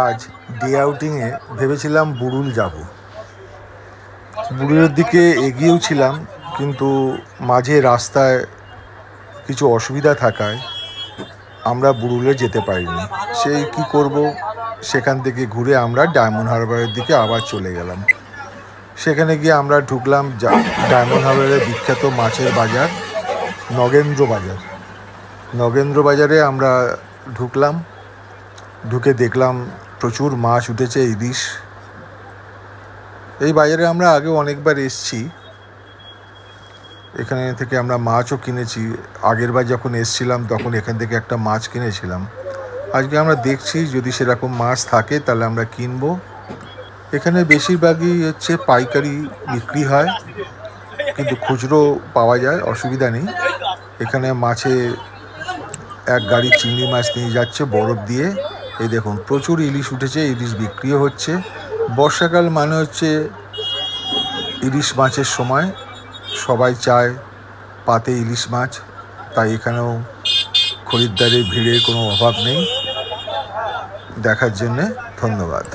আজ ডে আউটিংয়ে ভেবেছিলাম বুড়ুল যাব। বুড়ুলের দিকে এগিয়েও ছিলাম, কিন্তু মাঝে রাস্তায় কিছু অসুবিধা থাকায় আমরা বুড়ুলে যেতে পারিনি। সেই কি করব, সেখান থেকে ঘুরে আমরা ডায়মন্ড হারবারের দিকে আবার চলে গেলাম। সেখানে গিয়ে আমরা ঢুকলাম ডায়মন্ড হারবারের বিখ্যাত মাছের বাজার নগেন্দ্র বাজার। নগেন্দ্র বাজারে আমরা ঢুকলাম, ঢুকে দেখলাম প্রচুর মাছ উঠেছে, ইলিশ। এই বাজারে আমরা আগে অনেকবার এসেছি, এখানে থেকে আমরা মাছও কিনেছি। আগের বার যখন এসেছিলাম তখন এখান থেকে একটা মাছ কিনেছিলাম। আজকে আমরা দেখছি যদি সেরকম মাছ থাকে তাহলে আমরা কিনবো। এখানে বেশিরভাগই হচ্ছে পাইকারি বিক্রি হয়, কিন্তু খুচরো পাওয়া যায়, অসুবিধা নেই। এখানে মাছে এক গাড়ি চিংড়ি মাছ নিয়ে যাচ্ছে বরফ দিয়ে। এই দেখুন প্রচুর ইলিশ উঠেছে, ইলিশ বিক্রিও হচ্ছে। বর্ষাকাল মানে হচ্ছে ইলিশ মাছের সময়, সবাই চায় পাতে ইলিশ মাছ, তাই এখানেও খরিদ্দারের ভিড়ের কোনো অভাব নেই। দেখার জন্যে ধন্যবাদ।